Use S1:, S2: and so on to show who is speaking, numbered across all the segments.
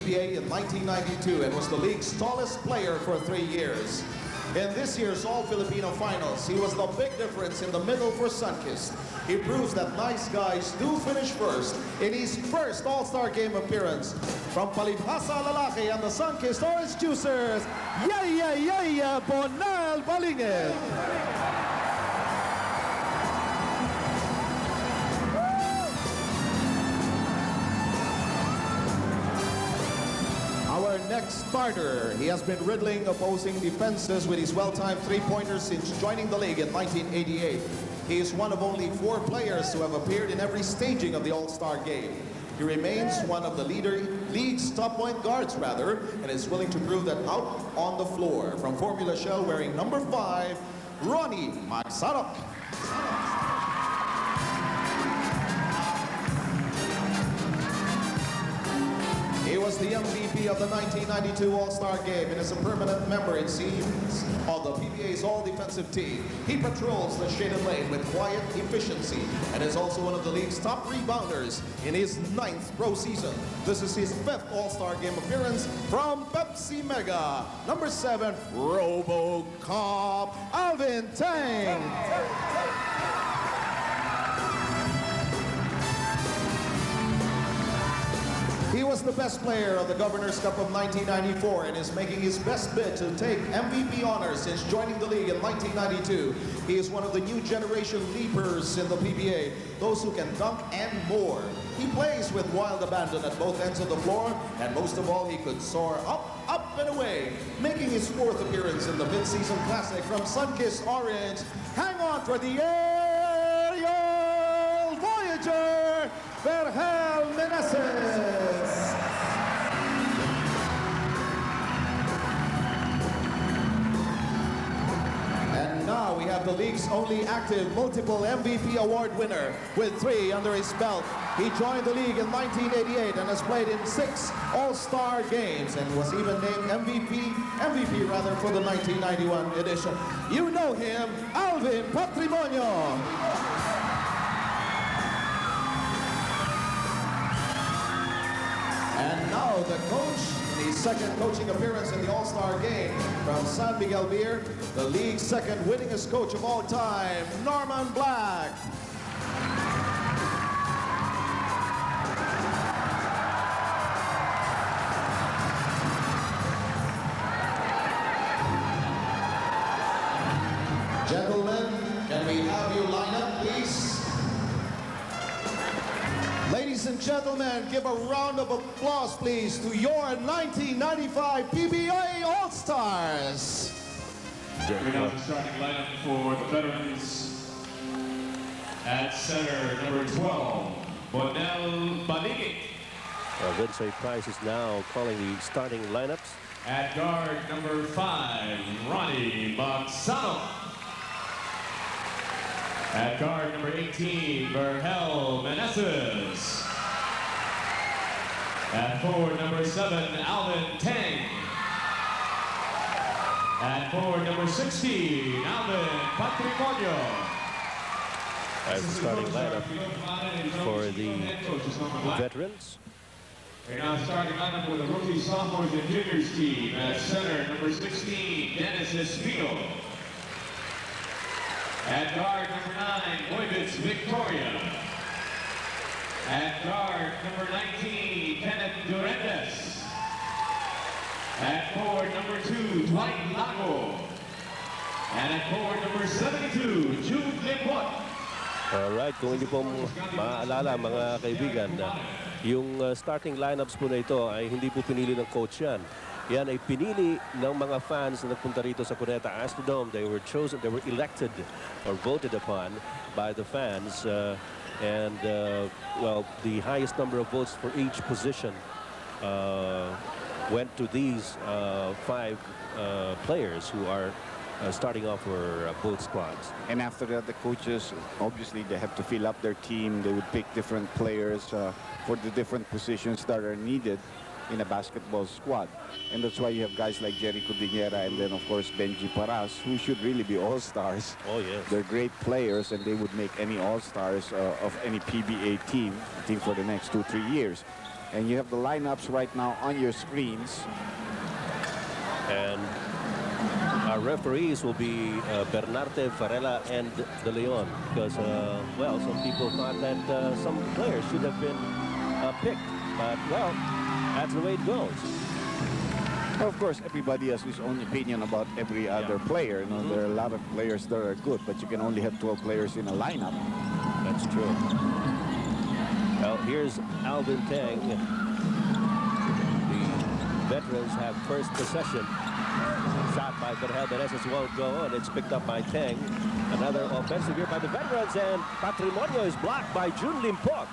S1: PBA in 1992 and was the league's tallest player for 3 years. In this year's All-Filipino Finals, he was the big difference in the middle for Sunkist. He proves that nice guys do finish first in his first All-Star Game appearance. From Palibhasa Lalaki and the Sunkist Orange Juicers, Yaya Bonal Balingin. Our next starter, he has been riddling opposing defenses with his well-timed three-pointers since joining the league in 1988. He is one of only 4 players who have appeared in every staging of the All-Star Game. He remains one of the league's top point guards, and is willing to prove that out on the floor. From Formula Shell, wearing number 5, Ronnie Magsarok. He was the MVP of the 1992 All-Star Game and is a permanent member, it seems, of the PBA's all-defensive team. He patrols the shaded lane with quiet efficiency and is also one of the league's top rebounders in his 9th pro season. This is his 5th All-Star Game appearance from Pepsi Mega. Number 7, RoboCop, Alvin Tang. He was the best player of the Governor's Cup of 1994 and is making his best bid to take MVP honors since joining the league in 1992. He is one of the new generation leapers in the PBA, those who can dunk and more. He plays with wild abandon at both ends of the floor, and most of all, he could soar up, up and away, making his 4th appearance in the mid-season classic from Sunkist Orange. Hang on for the aerial Voyager, Vergel Meneses. And now we have the league's only active multiple MVP award winner with 3 under his belt. He joined the league in 1988 and has played in 6 All-Star games and was even named MVP for the 1991 edition. You know him, Alvin Patrimonio. And now the coach, in his 2nd coaching appearance in the All-Star Game from San Miguel Beer, the league's 2nd winningest coach of all time, Norman Black. Gentlemen, can we have you line up, please? Ladies and gentlemen, give a round of applause, please, to your 1995 PBA All-Stars.
S2: We now the starting lineup for the veterans. At center, number 12, Bonel Balingin.
S3: Vincent Price is now calling the starting lineups.
S2: At guard, number 5, Ronnie Magsarok. At guard number 18, Vergel Meneses. At forward number 7, Alvin Tang. At forward number 16, Alvin Patrimonio.
S3: As the starting lineup for the veterans.
S2: We're now starting lineup with the rookie, sophomores, and juniors team. At center, number 16, Meneses. At guard, number 9, Moivitz Victoria. At guard, number 19, Kenneth Durendes. At forward, number 2, Dwight Lago. And at forward, number 72, Jude Lepot.
S3: Alright, kung hindi po maaalala mga kaibigan, yung starting lineups po na ito ay hindi po pinili ng coach yan. Yan ay pinili ng mga fans na nagpunta rito sa Cuneta Astrodome. They were chosen, they were elected or voted upon by the fans. Well, the highest number of votes for each position went to these 5 players who are starting off for both squads.
S4: And after that, the coaches, obviously, they have to fill up their team. They would pick different players for the different positions that are needed in a basketball squad. And that's why you have guys like Jerry Cordillera and then, of course, Benji Paras, who should really be all-stars.
S3: Oh, yes.
S4: They're great players, and they would make any all-stars of any PBA team, I think, for the next 2-3 years. And you have the lineups right now on your screens.
S3: And our referees will be Bernarte, Varela, and De Leon. Because, well, some people thought that some players should have been picked. But, well, that's the way it goes.
S4: Well, of course, everybody has his own opinion about every other player. You know, there are a lot of players that are good, but you can only have 12 players in a lineup.
S3: That's true. Well, here's Alvin Tang. The veterans have first possession. Shot by Vergel. Meneses won't go on. It's picked up by Tang. Another offensive here by the veterans, and Patrimonio is blocked by Jun Limpok.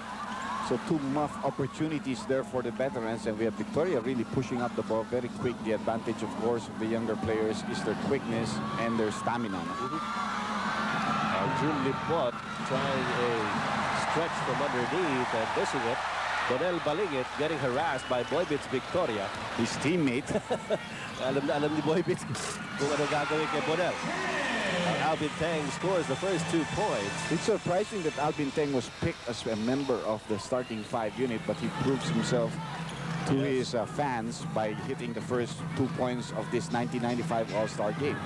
S4: So two muff opportunities there for the veterans, and we have Victoria really pushing up the ball very quick. The advantage, of course, of the younger players is their quickness and their stamina.
S3: Jun Limpok trying a stretch from underneath and missing it. Bonel Balingit getting harassed by Boybits Victoria.
S4: His teammate.
S3: alam na alam ni Boybits kung ano gagawin kay Bonel. Alvin Tang scores the first 2 points.
S4: It's surprising that Alvin Tang was picked as a member of the starting 5 unit, but he proves himself to his fans by hitting the first 2 points of this 1995 All-Star game.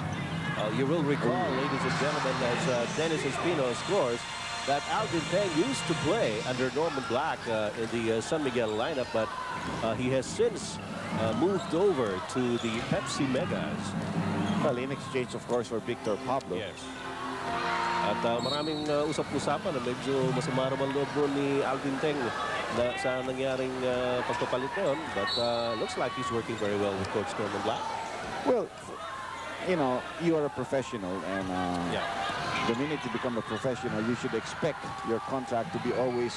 S3: You will recall, ladies and gentlemen, as Dennis Espino scores, that Alvin Tang used to play under Norman Black in the San Miguel lineup, but he has since moved over to the Pepsi Megas.
S4: Well, in exchange, of course, for Victor Pablo.
S3: Yes. At maraming usap-usapan na medyo masama naman loob ni Alvin Tang na sa nangyaring pagpapalit na yun. But looks like he's working very well with Coach Norman Black.
S4: Well, you know, you are a professional, and the minute you become a professional, you should expect your contract to be always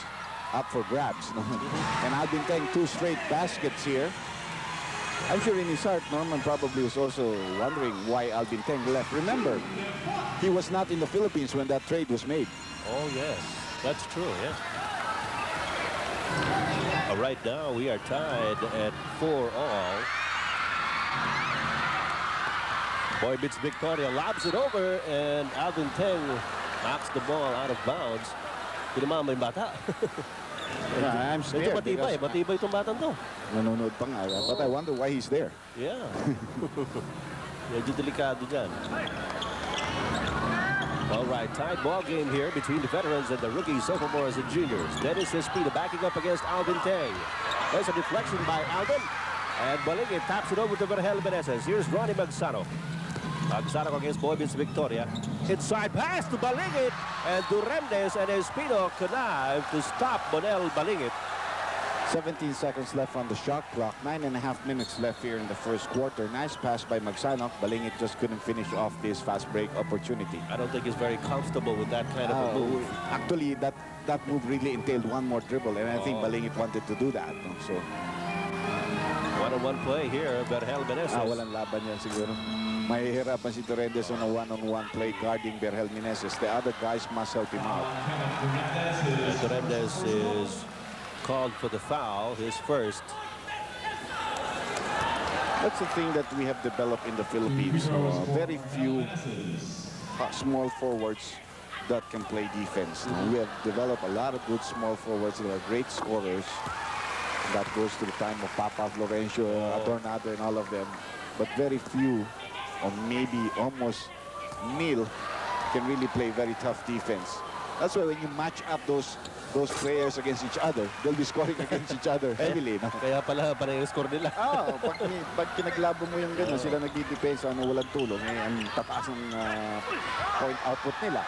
S4: up for grabs. And Alvin Tang 2 straight baskets here. I'm sure in his heart, Norman probably was also wondering why Alvin Tang left. Remember, he was not in the Philippines when that trade was made.
S3: Oh, yes. That's true, yeah. Right now, we are tied at 4-all. Boybits Victoria lobs it over, and Alvin Tang knocks the ball out of bounds. Pinamama yung bata.
S4: I'm scared.
S3: Matibay itong batang to.
S4: Nanonood pa nga. But I wonder why he's there.
S3: Yeah. Medyo delikado dyan. All right, tied ball game here between the veterans and the rookies, sophomores and juniors. Dennis Espino backing up against Alvin Tang. There's a deflection by Alvin. And Balingit taps it over to Vergel Meneses. Here's Ronnie Magsano. Magsano against Boybits Victoria. Inside pass to Balingit. And Duremdes and Espino connive to stop Bonel Balingit.
S4: 17 seconds left on the shot clock. 9.5 minutes left here in the first quarter. Nice pass by Magsano. Balingit just couldn't finish off this fast break opportunity.
S3: I don't think he's very comfortable with that kind of a move.
S4: Actually, that move really entailed one more dribble, and I think Balingit wanted to do that. No? So,
S3: one-on-one play here, Vergel Meneses.
S4: walang laban yan siguro. Mahihirapan si Torrendes on a one-on-one play guarding Vergel Meneses. The other guys must help him out.
S3: Torrendes is called for the foul, his first.
S4: That's the thing that we have developed in the Philippines. Very few small forwards that can play defense. We have developed a lot of good small forwards that are great scorers. That goes to the time of Papa, Florencio, Adornado, and all of them. But very few, or maybe almost nil, can really play very tough defense. That's why when you match up those players against each other, they'll be scoring against each other heavily. No?
S3: Kaya pala yung score nila.
S4: Pag pinaglabo mo yung gano'n, sila nagdidepensa, walang tulong, ang tataas ng point output nila.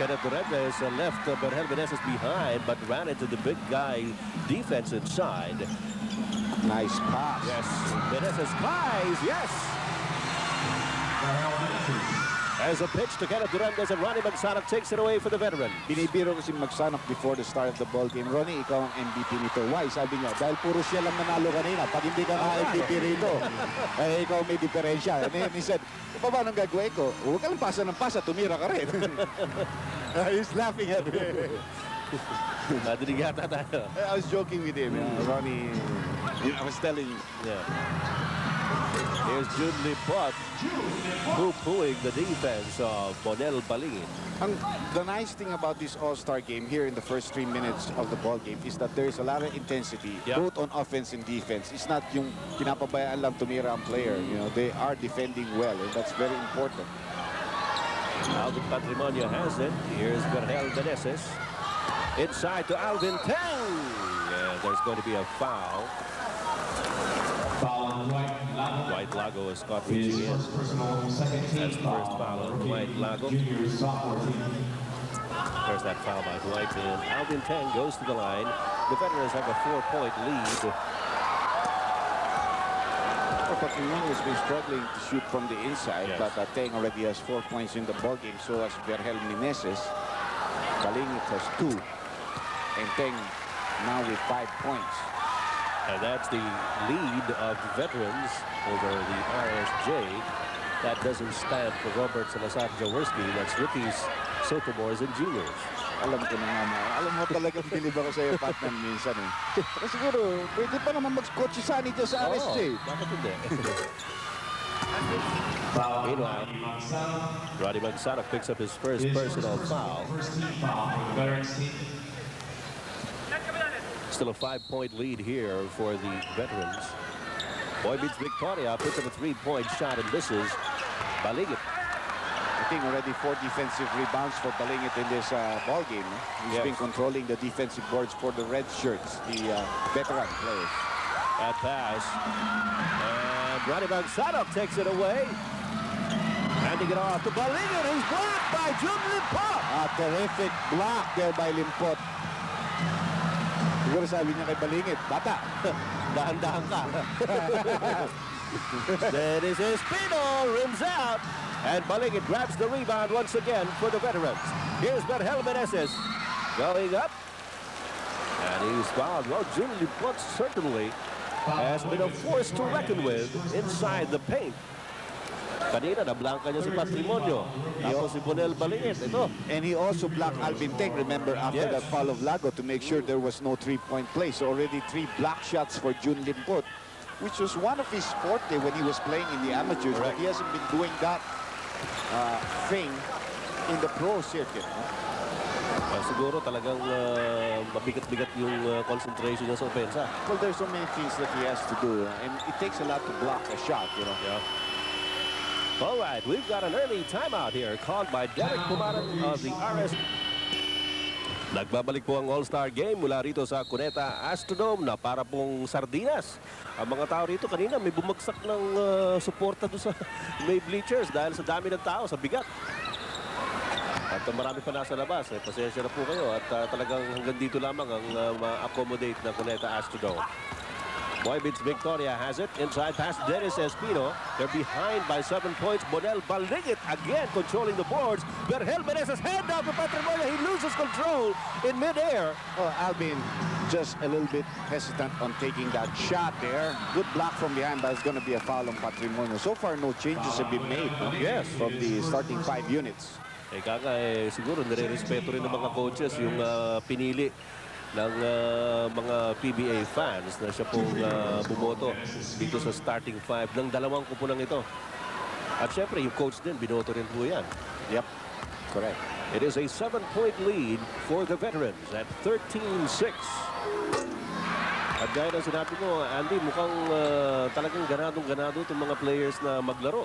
S3: Kenneth Duremdes left Vergel Meneses behind, but ran into the big guy defense inside.
S4: Nice pass.
S3: Yes, Meneses flies, yes! As a pitch to Kenneth Duremdes, and Ronnie Magsano takes it away for the veteran.
S4: Binibiro ko si Magsano before the start of the ball game. Ronnie, ikaw ang MVP nito. Why? Sabi niya, dahil puro siya lang nanalo kanina. Pag hindi ka MVP rito, ikaw may diferensya. And he said, paano gagawin ko? Huwag ka lang pasa ng pasa, tumira ka rin. He's laughing at me.
S3: Nadinig yata tayo.
S4: I was joking with him. Ronnie, I was telling
S3: Yeah. Here's Jun Lipot poo-pooing the defense of Bonel Balingin.
S4: The nice thing about this All-Star game here in the first 3 minutes of the ball game is that there is a lot of intensity, both on offense and defense. It's not yung pinapabayaan lang tumira ang player. You know, they are defending well, and that's very important.
S3: Alvin Patrimonio has it. Here's Vergel Meneses. Inside to Alvin Tang. And there's going to be a foul. White Lago is caught reaching in. That's the first foul on White Lago. There's that foul by Dwight, and Alvin Tang goes to the line. The veterans have a 4-point lead.
S4: Patrimonio has been struggling to shoot from the inside, but Tang already has 4 points in the ball game. So has Vergel Meneses. Balingit has 2, and Tang now with 5 points.
S3: And that's the lead of veterans over the RSJ. That doesn't stand for Robert Salazar Jaworski. That's rookies, sophomores, and juniors.
S4: Alam ko na nga mo. Alam mo talagang bilib ako sa iyo, partner, minsan eh. Pero siguro, pwede pa naman mag-coach si Sunny dyan sa RSJ.
S3: Bakit hindi? Meanwhile, Roddy Magsana picks up his first personal foul. Still a 5-point lead here for the veterans. Boy beats Victoria, puts up a 3-point shot and misses. Balingit.
S4: I think already 4 defensive rebounds for Balingit in this ball game. He's been controlling the defensive boards for the red shirts, the veteran players.
S3: That pass. And Roddy Magsana takes it away. Handing it off to Balingit, who's blocked by Jun Limpot.
S4: A terrific block there by Limpot. Siguro sabi niya kay Balingit, bata,
S3: dahan-dahan ka. Meneses Espino rims out. And Balingit grabs the rebound once again for the veterans. Here's Vergel Meneses going up. And he's fouled. Well, Jun Limpot certainly has been a force to reckon with inside the paint. Kanina, nablanka niya si Patrimonio. Tapos si Bonel Balingit. Ito.
S4: And he also blocked Alvin Tang, remember, after that foul of Lago to make sure there was no 3-point play. So already 3 block shots for Jun Limpot, which was one of his forte when he was playing in the amateurs. But he hasn't been doing that thing in the pro circuit.
S3: Siguro talagang mabigat-bigat yung concentration niya sa opensa.
S4: Well, there's so many things that he has to do. And it takes a lot to block a shot, you know.
S3: Yeah. All right, we've got an early timeout here called by Derek Pumaran of the RS. Nagbabalik po ang All-Star Game mula rito sa Cuneta Astrodome na para pong sardinas. Ang mga tao rito kanina may bumagsak ng suporta doon sa may bleachers dahil sa dami ng tao, sa bigat. At marami pa nasa labas. Pasensya na po kayo at talagang hanggang dito lamang ang ma-accommodate ng Cuneta Astrodome. Boy beats Victoria has it. Inside pass Meneses Espino. They're behind by 7 points. Bonel Balingit again controlling the boards. Vergel Meneses hand down to Patrimonio. He loses control in midair.
S4: Oh, Alvin just a little bit hesitant on taking that shot there. Good block from behind, but it's going to be a foul on Patrimonio. So far, no changes have been made.
S3: Yes.
S4: From the starting 5 units.
S3: Siguro nire-respeto rin ng mga coaches yung pinili ng mga PBA fans na siya pong bumoto dito sa starting 5 ng dalawang kupunan ito. At syempre, yung coach din, binoto rin po yan.
S4: Yep, correct.
S3: It is a 7-point lead for the veterans at 13-6. At gaya na sinabi mo, Andy, mukhang talagang ganadong-ganado itong mga players na maglaro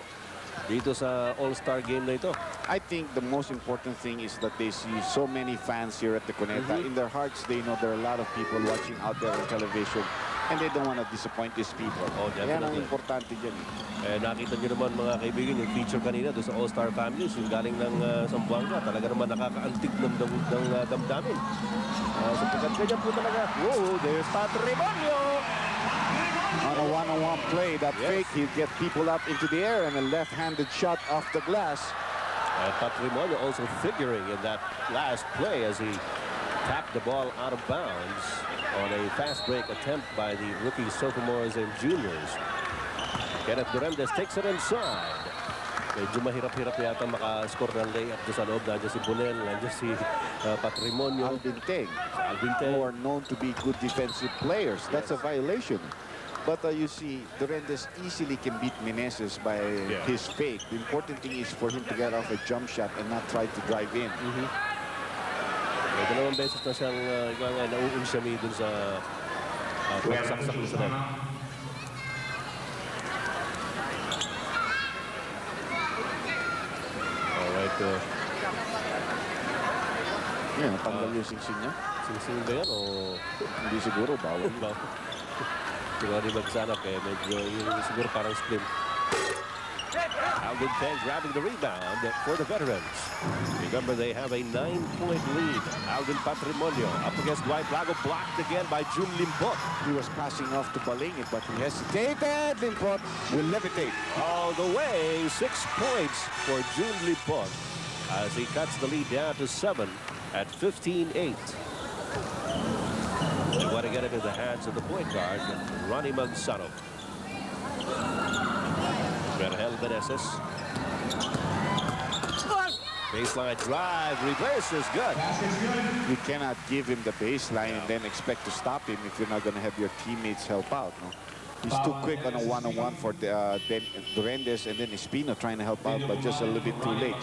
S3: dito sa All-Star game na ito.
S4: I think the most important thing is that they see so many fans here at the Cuneta. In their hearts, they know there are a lot of people watching out there on television, and they don't want to disappoint these people.
S3: Oh,
S4: yan ang importante dyan.
S3: Nakita nyo naman mga kaibigan yung feature kanina doon sa All-Star Families, yung galing ng Zamboanga. Talaga naman nakakaantig ng damdamin. Sapagkat ganyan po talaga. Whoa, there's Patrimonio!
S4: On a one-on-one play, that fake, he'll get people up into the air and a left-handed shot off the glass.
S3: And Patrimonio also figuring in that last play as he tapped the ball out of bounds on a fast break attempt by the rookies, sophomores, and juniors. Kenneth Duremdes takes it inside. Medyo mahirap-hirap yata makascore ng layup doon sa loob. Nandiyan si Bonel, nandiyan si Patrimonio.
S4: Alvin Tang, who are known to be good defensive players. That's a violation. But you see, Durendes easily can beat Meneses by his fake. The important thing is for him to get off a jump shot and not try to drive in.
S3: May dalawang beses na siyang nauunsami dun sa pagsaksak sa net. Alright.
S4: Yan, natanggal yung singsing niya.
S3: Singsing ba yan o?
S4: Hindi siguro, bawal.
S3: Siguro di magsanap eh. Medyo yung siguro parang sprint. Alvin Peng grabbing the rebound for the veterans. Remember, they have a 9-point lead. Alvin Patrimonio up against Dwight Lago, blocked again by Jun Limpot.
S4: He was passing off to Balingit, but he hesitated. Limpot will levitate.
S3: All the way, 6 points for Jun Limpot as he cuts the lead down to 7 at 15-8. They want to get it in the hands of the point guard, Ronnie Magsano. Vergel Meneses. Baseline drive, reverse is good.
S4: You cannot give him the baseline and then expect to stop him if you're not going to have your teammates help out. No? He's too quick on a one-on-one for Durendes, and then Espino trying to help out, but just a little bit too late.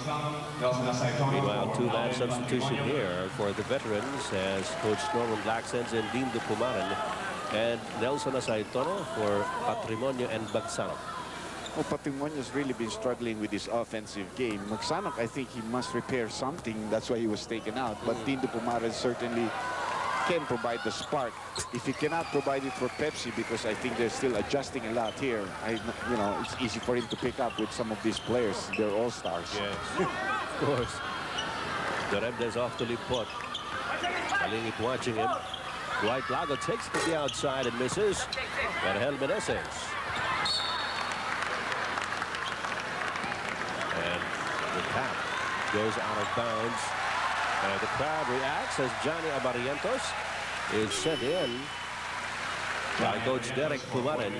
S3: Meanwhile, two-man substitution here for the veterans as Coach Norman Black sends in Dean de Pumaran and Nelson Asaitono for Patrimonio and Bagsano.
S4: Oh, Patrimonio's really been struggling with his offensive game. Magsanok, I think he must repair something. That's why he was taken out. But Dean de Pumaran certainly can provide the spark. If he cannot provide it for Pepsi, because I think they're still adjusting a lot here, you know, it's easy for him to pick up with some of these players. They're all-stars.
S3: Yes, of course. Durendes off to Limpot. Balingit watching him. Dwight Lago takes it to the outside and misses. Vergel Meneses. And the tap goes out of bounds. The crowd reacts as Johnny Abarientos is sent in by Coach Derek Pumaran,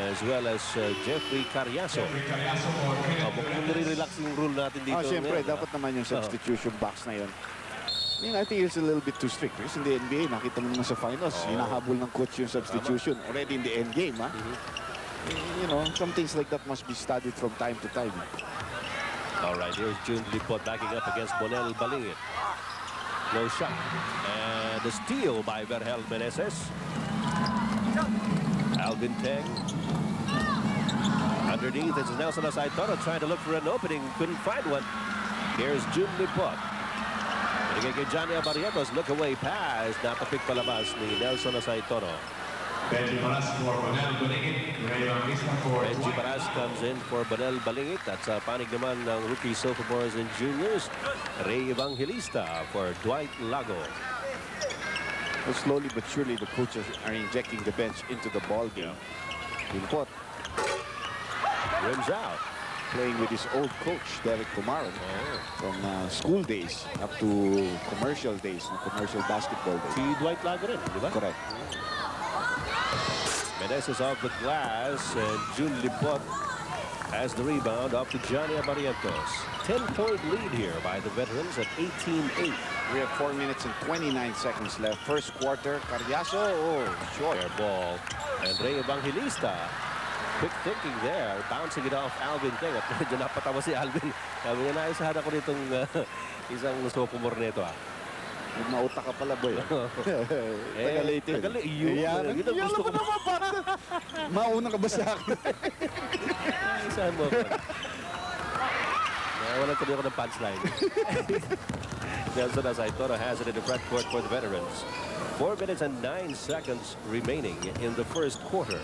S3: as well as Jeffrey Carriazo. Mukhang nire-relax yung rule natin dito.
S4: Siyempre, dapat naman yung substitution box na yun. I mean, I think it's a little bit too strict. Because in the NBA, nakita mo naman sa finals, hinahabol ng coach yung substitution already in the end game. You know, some things like that must be studied from time to time.
S3: All right, here's Jun Limpot backing up against Bonel Balingit. No shot. And a steal by Vergel Meneses. Alvin Peng. Underneath, it's Nelson Asaitono trying to look for an opening. Couldn't find one. Here's Jun Limpot. Bigay kay Johnny Abarientos. Look away pass. Napapik palabas ni Nelson Asaitono.
S2: Benji Paras for Bonel Balingit.
S3: Benji Paras comes in for Bonel Balingit. At sa panig naman ng rookie sophomores and juniors, Ray Evangelista for Dwight Lago.
S4: Well, slowly but surely, the coaches are injecting the bench into the ball game. Limpot
S3: Rims out.
S4: playing with his old coach, Derek Pumaran, from school days up to commercial days, commercial basketball days.
S3: Si Dwight Lago rin, di ba?
S4: Correct.
S3: Meneses off the glass, and Jun Limpot has the rebound off to Johnny Abarientos. 10-point lead here by the veterans at 18-8.
S4: We have 4 minutes and 29 seconds left. First quarter, Carriazo, short.
S3: Fair ball. And Ray Evangelista, quick thinking there, bouncing it off Alvin Peng. At medyo napatawa si Alvin. Sabi niya, naisahan ako nitong isang sophomore nito.
S4: Mauta ka pala, boy. Tagalate.
S3: Yun ang gusto ko.
S4: Mauna ka ba sa akin?
S3: Isahan mo ako. Nawalan tuloy ako ng punchline. Nelson Asaitono has it in the front court for the veterans. 4 minutes and 9 seconds remaining in the first quarter.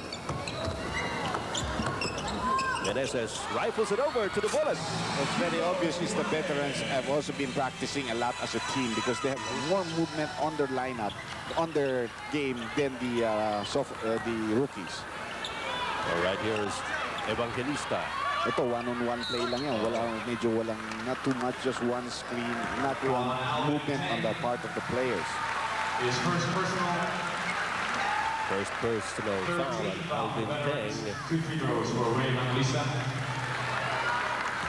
S3: Meneses rifles it over to the Bullets.
S4: It's very obvious is the veterans have also been practicing a lot as a team because they have more movement on their lineup, on their game than the rookies.
S3: All right, here's Evangelista.
S4: Ito, one-on-one play lang yan. Medyo walang, not too much, just one screen, not one movement on the part of the players.
S2: His first personal.
S3: First personal foul on Alvin Peng.
S2: 2 free throws for Ray Evangelista.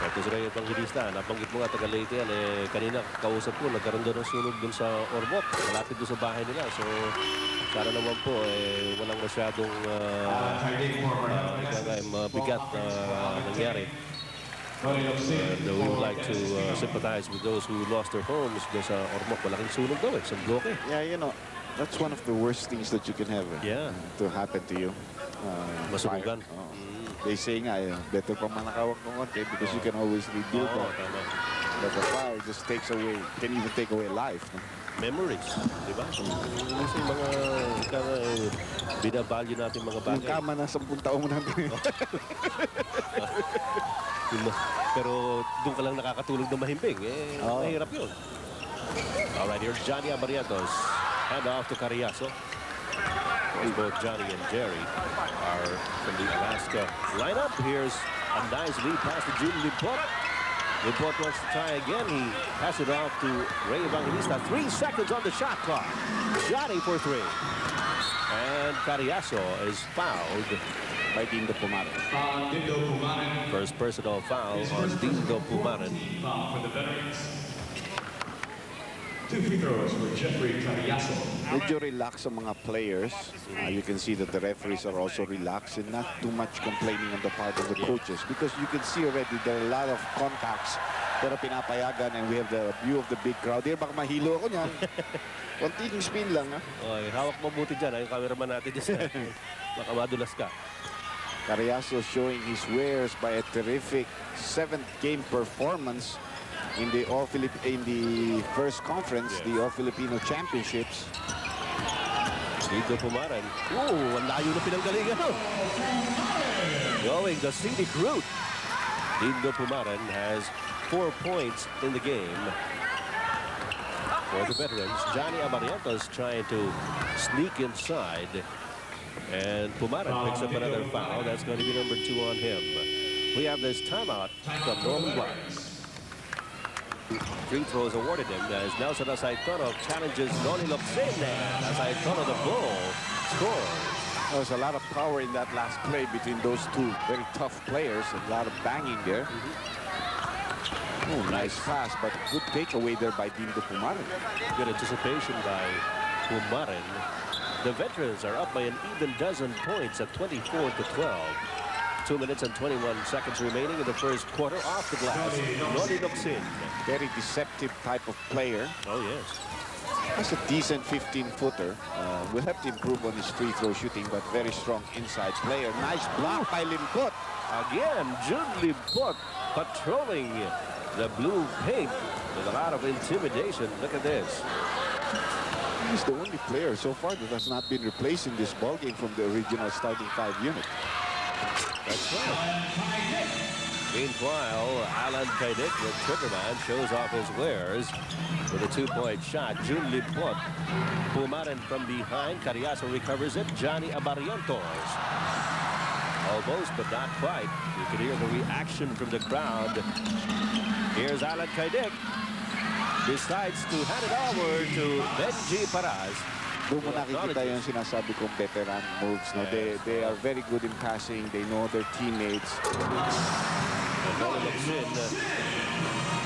S3: Ito si Ray Evangelista. Nabanggit mo nga taga-Leyte yan. Kanina kausap ko, nagkaroon doon ng sunog doon sa Ormoc. Malapit doon sa bahay nila. So, Sana naman po, walang masyadong mabigat na nangyari. And we would like to sympathize with those who lost their homes. Doon sa Ormoc, malaking sunog daw sa bloke.
S4: Yeah, you know, that's one of the worst things that you can have to happen to you.
S3: Masunugan.
S4: They say nga, better pa manakawag ng konti because you can always rebuild that.
S3: Tama.
S4: But the fire just takes away, can even take away life. No?
S3: Memories, di ba? Minsan mga binavalue natin mga bagay.
S4: Yung kama na 10 taon mo natin.
S3: Pero doon ka lang nakakatulog na mahimbing. Mahirap yun. Alright, here's Johnny Abarientos. Hand off to Cariaso. Both Johnny and Jerry are from the Alaska lineup. Here's a nice lead pass to June Limpot. Limpot wants to try again. He passes it off to Ray Evangelista. 3 seconds on the shot clock. Johnny for 3. And Cariaso is fouled
S4: By Dindo Pumaran.
S3: First personal foul on Dindo Pumaran.
S2: For the veterans. 2 free throws for Jeffrey Cariaso.
S4: Medyo relax ang mga players. You can see that the referees are also relaxed and not too much complaining on the part of the coaches because you can see already there are a lot of contacts pero pinapayagan and we have the view of the big crowd. Here, baka mahilo ako niyan. Konting spin lang. Ha?
S3: Okay, hawak mabuti dyan. Yung cameraman natin dyan. Baka madulas ka.
S4: Cariaso showing his wares by a terrific 7th game performance in the first conference, the All Filipino Championships.
S3: Dindo Pumaran. Ooh, ang layo na pinanggalingan. Going the scenic route. Dindo Pumaran has 4 points in the game. For the veterans, Johnny Abarientos trying to sneak inside. And Pumaran picks up another foul. That's going to be number 2 on him. We have this timeout from Norman Black. Free throws awarded him as Nelson Asaitono challenges Noni Locsin. Asaitono, the bull, scores.
S4: There's a lot of power in that last play between those two very tough players. A lot of banging there. Oh, nice pass, but good takeaway there by Dindo Pumaran.
S3: Good anticipation by Pumaran. The veterans are up by an even dozen points at 24-12. 2 minutes and 21 seconds remaining in the first quarter. Off the glass, Noni Locsin.
S4: Very deceptive type of player.
S3: Oh, yes.
S4: Has a decent 15-footer. Will have to improve on his free throw shooting, but very strong inside player. Nice block by Limpot.
S3: Again, June Limpot patrolling the blue paint with a lot of intimidation. Look at this.
S4: He's the only player so far that has not been replaced in this ballgame from the original starting 5 unit.
S3: That's right. Meanwhile, Alan Kaidik, the triggerman, shows off his wares with a 2-point shot. June Limpot. Pumaran from behind. Cariaso recovers it. Johnny Abarientos. Almost, but not quite. You can hear the reaction from the crowd. Here's Alan Kaidik. Decides to hand it over to Benji Paraz.
S4: Doon mo nakikita yung sinasabi kong veteran moves. No? They are very good in passing. They know their teammates.
S3: And Noni Locsin,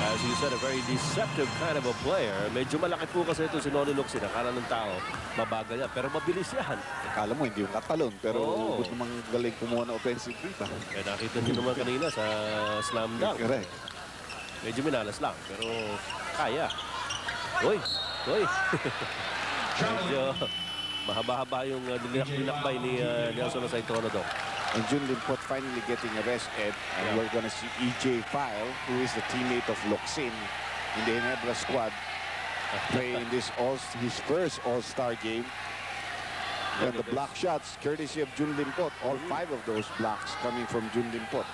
S3: as you said, a very deceptive kind of a player. Medyo malaki po kasi ito si Noni Locsin. Akala ng tao, mabagal yan. Pero mabilis yan.
S4: Akala mo hindi yung katalon. Pero ubod namang galing kumuha ng offensive dito.
S3: Eh, nakita niyo naman kanina sa slam dunk.
S4: Correct.
S3: Medyo minalas lang. Pero kaya. Uy! Medyo mahaba-haba yung linakbay ni Nelson Asaitono doon.
S4: And June Limpot finally getting a rest, Ed. And we're going to see E.J. File, who is the teammate of Locsin in the Ginebra squad, play in this his first All-Star game. And the block shots, courtesy of June Limpot. All 5 of those blocks coming from June Limpot.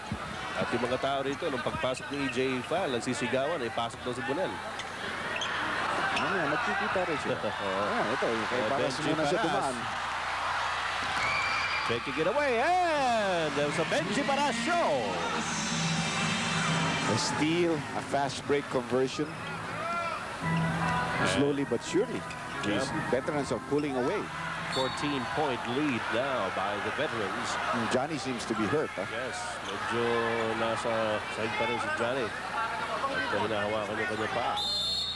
S3: At yung mga tao rito, nung pagpasok ni E.J. File, nagsisigawan, ay pasok daw si Bunel.
S4: Nagkikita rin siya. Ito, para muna siya dumaan.
S3: Taking it away, and there's a Benji Paraz show.
S4: A steal, a fast break conversion. Slowly but surely, these veterans are pulling away.
S3: 14-point lead now by the veterans.
S4: Johnny seems to be hurt. Huh?
S3: Yes, medyo nasa side pa rin si Johnny. At hinahawakan niya kanya pa.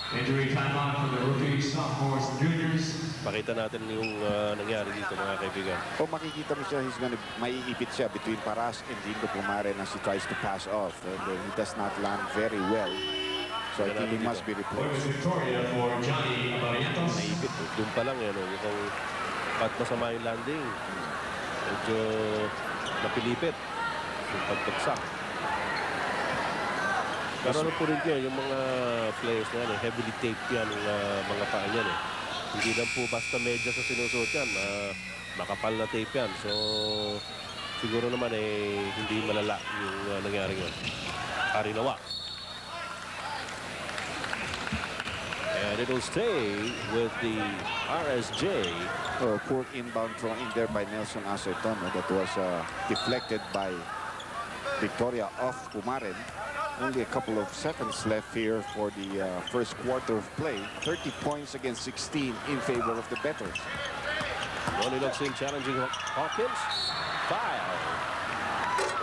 S2: Injury timeout for the rookies, sophomores, and juniors.
S3: Pakita natin yung nangyari dito mga kaibigan.
S4: Kung makikita mo siya, maiipit siya between Paras and Dindo Pumaren as he tries to pass off. And he does not land very well. So I think he must be replaced.
S2: Victoria for Johnny Abarientos.
S3: Naipit. Doon pa lang yan. Mukhang pat masama yung landing. Medyo napilipit yung pagbagsak. Pero ano po rin yan, yung mga players na yan, heavily taped yan yung mga paa yan. Hindi lang po basta medya sa sinusuot yan. Makapal na tape yan. So, siguro naman hindi malala yung nangyari yun. Arinawa. And it'll stay with the RSJ.
S4: Poor inbound throw in there by Nelson Aceitono that was deflected by Victoria off Pumaren. Only a couple of seconds left here for the first quarter of play. 30 points against 16 in favor of the veterans.
S3: Ronnie Luxin challenging Hawkins. Foul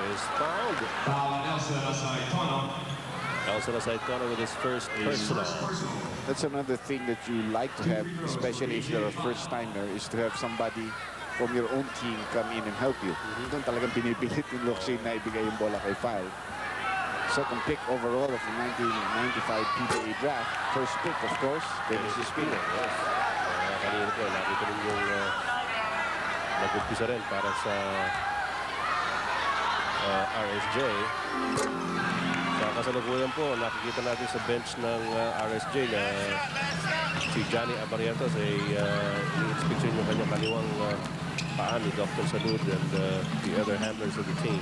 S3: is fouled.
S2: Foul Nelson Aceitono.
S3: Nelson Aceitono with his first personal.
S4: That's another thing that you like to have, especially if you're a first-timer, is to have somebody from your own team come in and help you. Doon talagang pinipilit yung Luxin na ibigay yung bola kay Foul. Second pick overall of the 1995 PBA draft. First pick, of course, Meneses Pino.
S3: Yes. Kanina po, nakita rin yung nag-umpisa rin para sa RSJ. Sa kasalukuyan po, nakikita natin sa bench ng RSJ na si Johnny Abarientos ay ini-inspection yung kanyang kaliwang paa ni Dr. Salud and the other handlers of the team.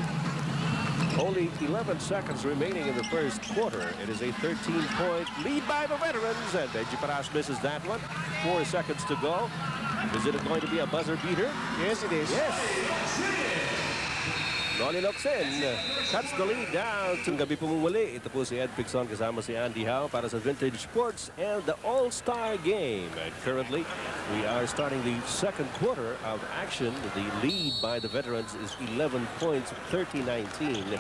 S3: Only 11 seconds remaining in the first quarter. It is a 13-point lead by the veterans, and Benji Paras misses that one. 4 seconds to go. Is it going to be a buzzer beater?
S4: Yes, it is.
S3: Yes. Ronnie Luxin cuts the lead down. Tung gabi po muli. Ito po si Ed Pixon kasama si Andy Howe para sa Vintage Sports and the All-Star Game. And currently, we are starting the second quarter of action. The lead by the veterans is 11 points, 30-19.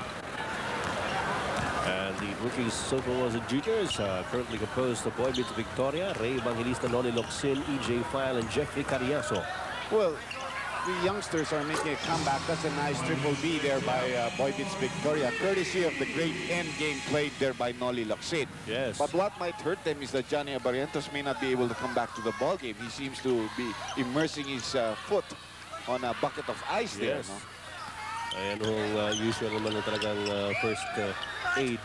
S3: And the rookies, sophomores, and juniors currently composed of Boy Beats Victoria, Ray Evangelista, Ronnie Luxin, EJ File, and Jeffrey Cariaso.
S4: Well, the youngsters are making a comeback. That's a nice triple B there by Boy Beats Victoria, courtesy of the great end game played there by Noli Luxin.
S3: Yes.
S4: But what might hurt them is that Johnny Abarientos may not be able to come back to the ball game. He seems to be immersing his foot on a bucket of ice there.
S3: Yes.
S4: No?
S3: Ayan yung usual naman na talagang first aid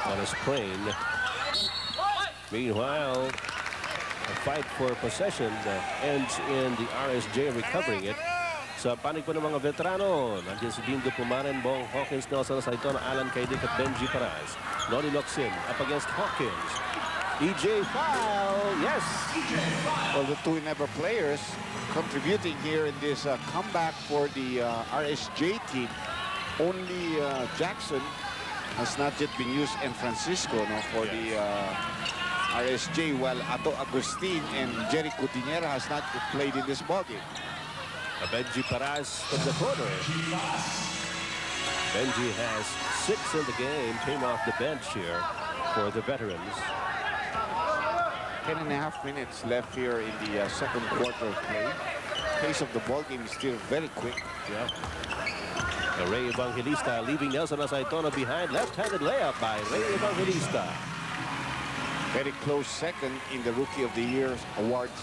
S3: on a sprain. Meanwhile, a fight for possession ends in the RSJ recovering it. Sa panig po ng mga veterano, nandiyan si Dindo Pumaren, Bong Hawkins, Nelson Aceitono, Alan Caidic at Benji Paras. Noli Luxin up against Hawkins. EJ File, yes!
S4: Well, the two never players contributing here in this comeback for the RSJ team. Only Jackson has not yet been used, and Francisco for the RSJ, while Ato Agustin and Jerry Coutinera has not yet played in this ballgame.
S3: Benji Paras from the corner. Benji has 6 in the game, came off the bench here for the veterans.
S4: 10.5 minutes left here in the second quarter of play. Pace of the ball game is still very quick.
S3: Yeah. Ray Evangelista leaving Nelson Aceitono behind. Left-handed layup by Ray Evangelista.
S4: Very close second in the Rookie of the Year awards